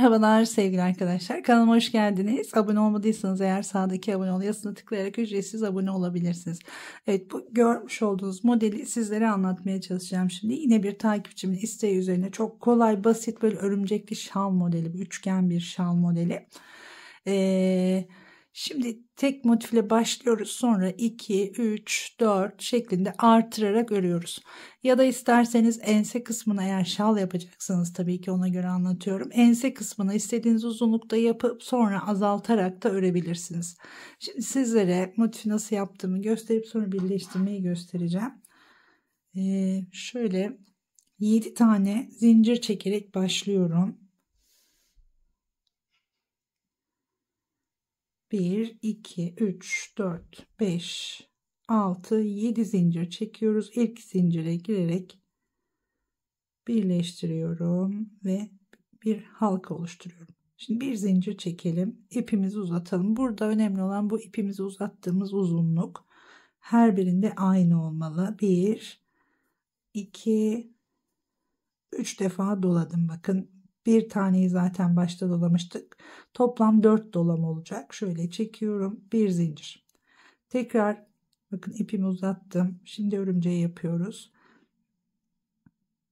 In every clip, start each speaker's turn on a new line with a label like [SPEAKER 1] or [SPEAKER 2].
[SPEAKER 1] Merhabalar sevgili arkadaşlar. Kanalıma hoş geldiniz. Abone olmadıysanız eğer sağdaki abone ol yazısına tıklayarak ücretsiz abone olabilirsiniz. Evet, bu görmüş olduğunuz modeli sizlere anlatmaya çalışacağım şimdi. Yine bir takipçimin isteği üzerine çok kolay, basit böyle örümcekli şal modeli, bir üçgen bir şal modeli. Şimdi tek motifle başlıyoruz. Sonra 2, 3, 4 şeklinde artırarak örüyoruz. Ya da isterseniz ense kısmına, eğer şal yapacaksanız tabii ki ona göre anlatıyorum. Ense kısmına istediğiniz uzunlukta yapıp sonra azaltarak da örebilirsiniz. Şimdi sizlere motifi nasıl yaptığımı gösterip sonra birleştirmeyi göstereceğim. Şöyle 7 tane zincir çekerek başlıyorum. 1, 2, 3, 4, 5, 6, 7 zincir çekiyoruz. İlk zincire girerek birleştiriyorum ve bir halka oluşturuyorum. Şimdi bir zincir çekelim. İpimizi uzatalım. Burada önemli olan bu ipimizi uzattığımız uzunluk. Her birinde aynı olmalı. 1, 2, 3 defa doladım. Bakın bir taneyi zaten başta dolamıştık. Toplam 4 dolam olacak. Şöyle çekiyorum. Bir zincir. Tekrar bakın ipimi uzattım. Şimdi örümceği yapıyoruz.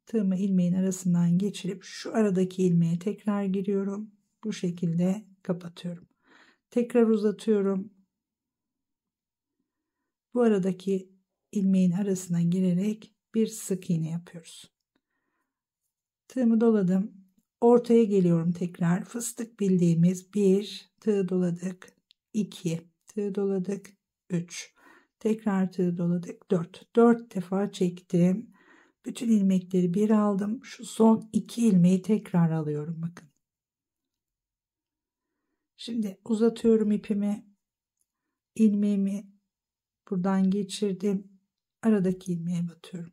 [SPEAKER 1] Tığımı ilmeğin arasından geçirip şu aradaki ilmeğe tekrar giriyorum. Bu şekilde kapatıyorum. Tekrar uzatıyorum. Bu aradaki ilmeğin arasına girerek bir sık iğne yapıyoruz. Tığımı doladım. Ortaya geliyorum tekrar. Fıstık bildiğimiz 1 tığ doladık. 2 tığ doladık. 3 tekrar tığ doladık. 4 defa çektim. Bütün ilmekleri bir aldım. Şu son 2 ilmeği tekrar alıyorum. Bakın. Şimdi uzatıyorum ipimi. İlmeğimi buradan geçirdim. Aradaki ilmeğe batıyorum.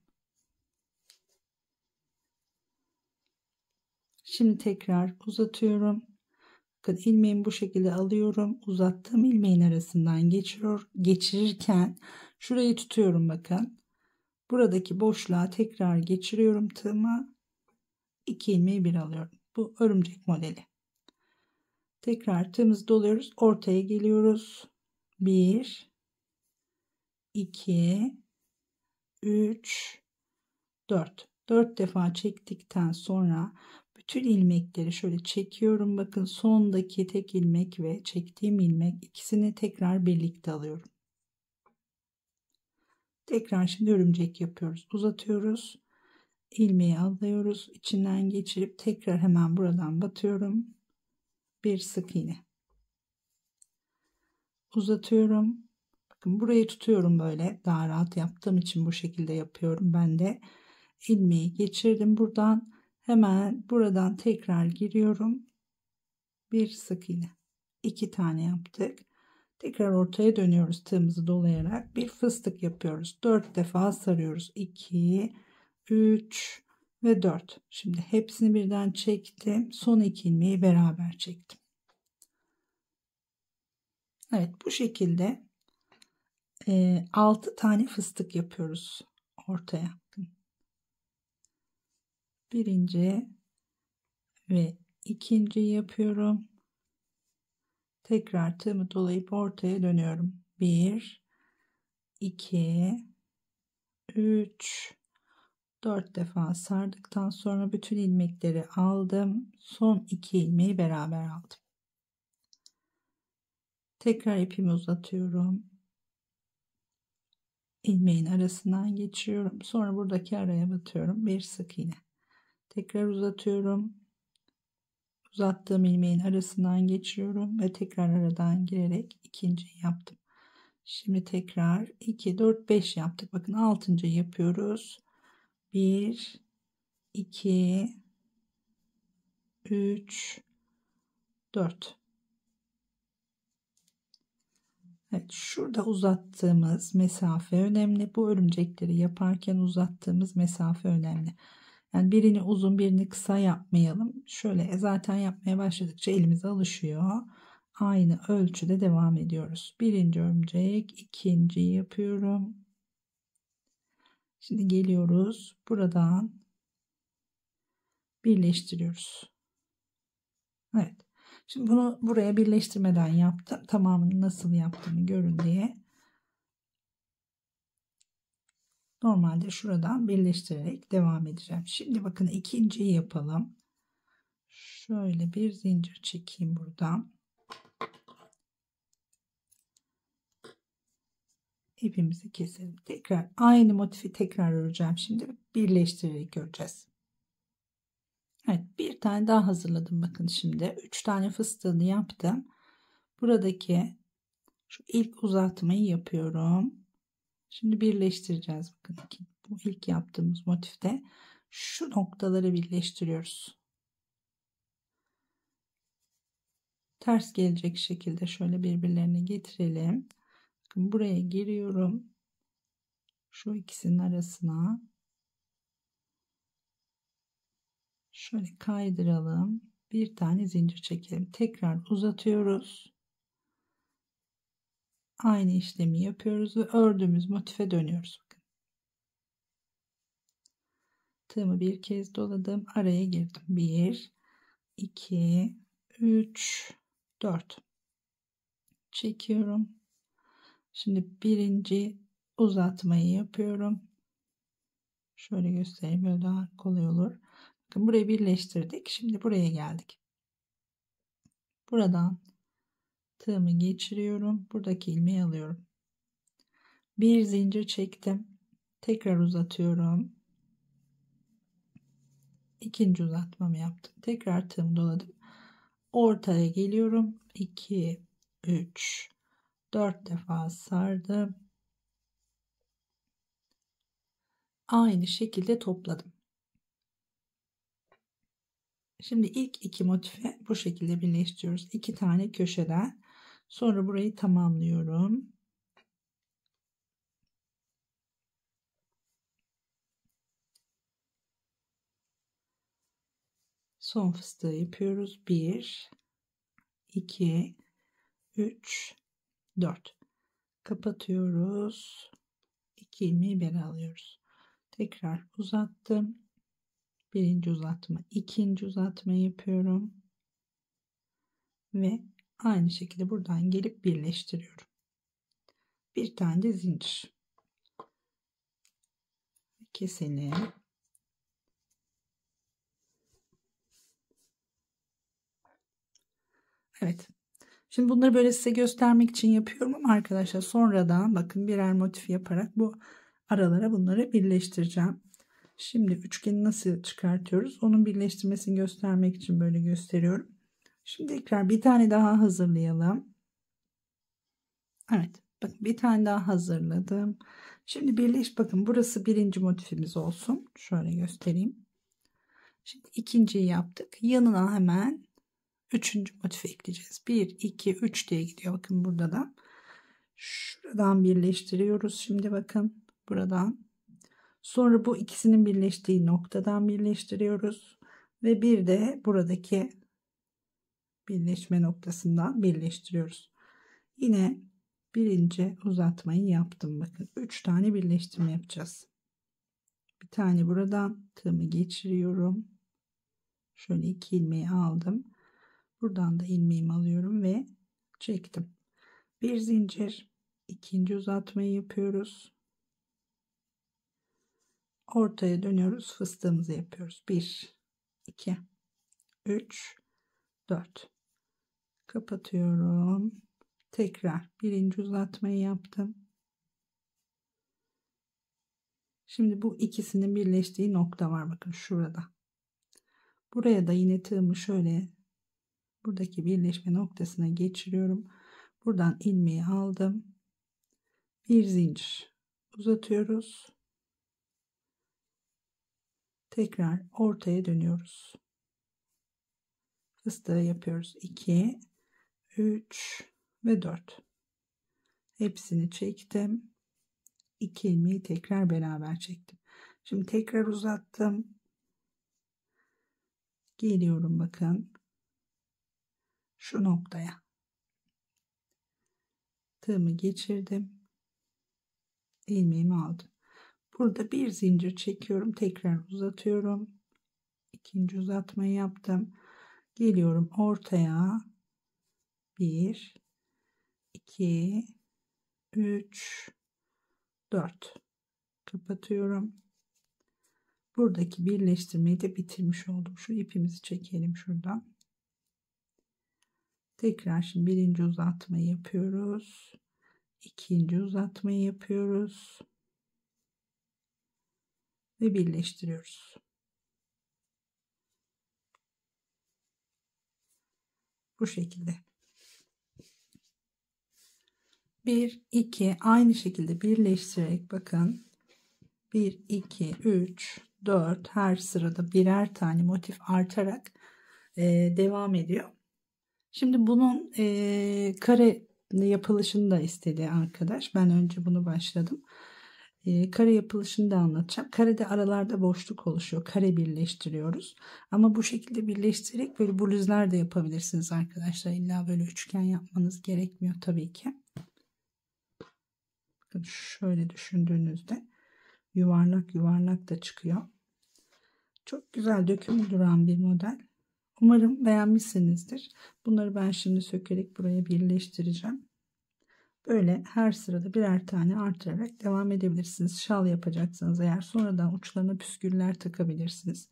[SPEAKER 1] Şimdi tekrar uzatıyorum. Bakın ilmeğimi bu şekilde alıyorum. Uzattığım ilmeğin arasından geçirirken şurayı tutuyorum bakın. Buradaki boşluğa tekrar geçiriyorum tığımı. 2 ilmeği bir alıyorum. Bu örümcek modeli. Tekrar tığımızı doluyoruz. Ortaya geliyoruz. 1, 2, 3, 4. 4 defa çektikten sonra bütün ilmekleri şöyle çekiyorum. Bakın sondaki tek ilmek ve çektiğim ilmek, ikisini tekrar birlikte alıyorum. Tekrar şimdi örümcek yapıyoruz. Uzatıyoruz. İlmeği alıyoruz. İçinden geçirip tekrar hemen buradan batıyorum. Bir sık iğne. Uzatıyorum. Bakın burayı tutuyorum böyle. Daha rahat yaptığım için bu şekilde yapıyorum. Ben de ilmeği geçirdim buradan. Hemen buradan tekrar giriyorum. Bir sık iğne. 2 tane yaptık. Tekrar ortaya dönüyoruz tığımızı dolayarak. Bir fıstık yapıyoruz. 4 defa sarıyoruz. 2, 3 ve 4. Şimdi hepsini birden çektim. Son 2 ilmeği beraber çektim. Evet, bu şekilde 6 tane fıstık yapıyoruz ortaya. Birinci ve ikinci yapıyorum. Tekrar tığımı dolayıp ortaya dönüyorum. 1, 2, 3, 4 defa sardıktan sonra bütün ilmekleri aldım. Son 2 ilmeği beraber aldım. Tekrar ipimi uzatıyorum. İlmeğin arasından geçiriyorum. Sonra buradaki araya batıyorum. Bir sık iğne. Tekrar uzatıyorum. Uzattığım ilmeğin arasından geçiriyorum ve tekrar aradan girerek ikinciyi yaptım. Şimdi tekrar 2, 4, 5 yaptık. Bakın 6. yapıyoruz. 1, 2, 3, 4. Evet, şurada uzattığımız mesafe önemli. Bu örümcekleri yaparken uzattığımız mesafe önemli. Yani birini uzun birini kısa yapmayalım. Şöyle zaten yapmaya başladıkça elimize alışıyor. Aynı ölçüde devam ediyoruz. Birinci örümcek, ikinciyi yapıyorum. Şimdi geliyoruz. Buradan birleştiriyoruz. Evet. Şimdi bunu buraya birleştirmeden yaptım. Tamamını nasıl yaptığımı görün diye. Normalde şuradan birleştirerek devam edeceğim. Şimdi bakın ikinciyi yapalım. Şöyle bir zincir çekeyim buradan. İpimizi keselim. Tekrar aynı motifi tekrar öreceğim. Şimdi birleştirerek öreceğiz. Evet, bir tane daha hazırladım. Bakın şimdi 3 tane fıstığını yaptım. Buradaki şu ilk uzatmayı yapıyorum. Şimdi birleştireceğiz. Bakın bu ilk yaptığımız motifte şu noktaları birleştiriyoruz. Ters gelecek şekilde şöyle birbirlerine getirelim. Bakın buraya giriyorum. Şu ikisinin arasına şöyle kaydıralım. Bir tane zincir çekelim. Tekrar uzatıyoruz. Aynı işlemi yapıyoruz ve ördüğümüz motife dönüyoruz. Bakın. Tığımı bir kez doladım. Araya girdim. 1, 2, 3, 4. Çekiyorum. Şimdi birinci uzatmayı yapıyorum. Şöyle göstereyim, böyle daha kolay olur. Bakın burayı birleştirdik. Şimdi buraya geldik. Buradan tığımı geçiriyorum. Buradaki ilmeği alıyorum. Bir zincir çektim. Tekrar uzatıyorum. İkinci uzatmamı yaptım. Tekrar tığımı doladım. Ortaya geliyorum. 2, 3, 4 defa sardım. Aynı şekilde topladım. Şimdi ilk iki motifi bu şekilde birleştiriyoruz. 2 tane köşeden. Sonra burayı tamamlıyorum. Son fıstığı yapıyoruz. 1, 2, 3, 4. Kapatıyoruz. 2 ilmeği beri alıyoruz. Tekrar uzattım. Birinci uzatma, ikinci uzatma yapıyorum. Ve aynı şekilde buradan gelip birleştiriyorum. Bir tane de zincir. Keselim. Evet. Şimdi bunları böyle size göstermek için yapıyorum ama arkadaşlar sonradan bakın birer motif yaparak bu aralara bunları birleştireceğim. Şimdi üçgeni nasıl çıkartıyoruz? Onun birleştirmesini göstermek için böyle gösteriyorum. Şimdi tekrar bir tane daha hazırlayalım. Evet. Bakın bir tane daha hazırladım. Şimdi bakın burası birinci motifimiz olsun. Şöyle göstereyim. Şimdi ikinciyi yaptık. Yanına hemen üçüncü motifi ekleyeceğiz. 1, 2, 3 diye gidiyor. Bakın burada da. Şuradan birleştiriyoruz. Şimdi bakın buradan. Sonra bu ikisinin birleştiği noktadan birleştiriyoruz. Ve bir de buradaki birleşme noktasından birleştiriyoruz. Yine birinci uzatmayı yaptım. Bakın 3 tane birleştirme yapacağız. Bir tane buradan tığımı geçiriyorum. Şöyle 2 ilmeği aldım. Buradan da ilmeğimi alıyorum ve çektim. Bir zincir, ikinci uzatmayı yapıyoruz. Ortaya dönüyoruz. Fıstığımızı yapıyoruz. 1, 2, 3, 4. Kapatıyorum. Tekrar birinci uzatmayı yaptım. Şimdi bu ikisinin birleştiği nokta var. Bakın şurada. Buraya da yine tığımı şöyle buradaki birleşme noktasına geçiriyorum. Buradan ilmeği aldım. Bir zincir uzatıyoruz. Tekrar ortaya dönüyoruz. Fıstığı yapıyoruz. 2, 3 ve 4. Hepsini çektim. 2 ilmeği tekrar beraber çektim. Şimdi tekrar uzattım. Geliyorum bakın. Şu noktaya. Tığımı geçirdim. İlmeğimi aldım. Burada bir zincir çekiyorum. Tekrar uzatıyorum. İkinci uzatmayı yaptım. Geliyorum ortaya. 1, 2, 3, 4. Kapatıyorum. Buradaki birleştirmeyi de bitirmiş oldum. Şu ipimizi çekelim şuradan. Tekrar şimdi birinci uzatmayı yapıyoruz. İkinci uzatmayı yapıyoruz. Ve birleştiriyoruz. Bu şekilde. 1, 2 aynı şekilde birleştirerek bakın. 1, 2, 3, 4 her sırada birer tane motif artarak devam ediyor. Şimdi bunun kare yapılışını da istedi arkadaş. Ben önce bunu başladım. Kare yapılışını da anlatacağım. Karede aralarda boşluk oluşuyor. Kare birleştiriyoruz. Ama bu şekilde birleştirerek böyle bluzlar da yapabilirsiniz arkadaşlar. İlla böyle üçgen yapmanız gerekmiyor tabii ki. Bakın şöyle düşündüğünüzde yuvarlak yuvarlak da çıkıyor. Çok güzel dökümü duran bir model. Umarım beğenmişsinizdir. Bunları ben şimdi sökerek buraya birleştireceğim. Böyle her sırada birer tane artırarak devam edebilirsiniz. Şal yapacaksınız eğer, sonradan uçlarına püsküller takabilirsiniz.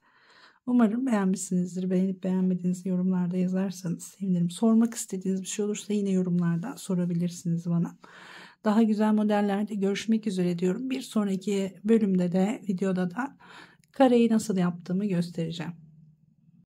[SPEAKER 1] Umarım beğenmişsinizdir. Beğenip beğenmediğinizi yorumlarda yazarsanız sevinirim. Sormak istediğiniz bir şey olursa yine yorumlarda sorabilirsiniz bana. Daha güzel modellerde görüşmek üzere diyorum. Bir sonraki bölümde de videoda da kareyi nasıl yaptığımı göstereceğim.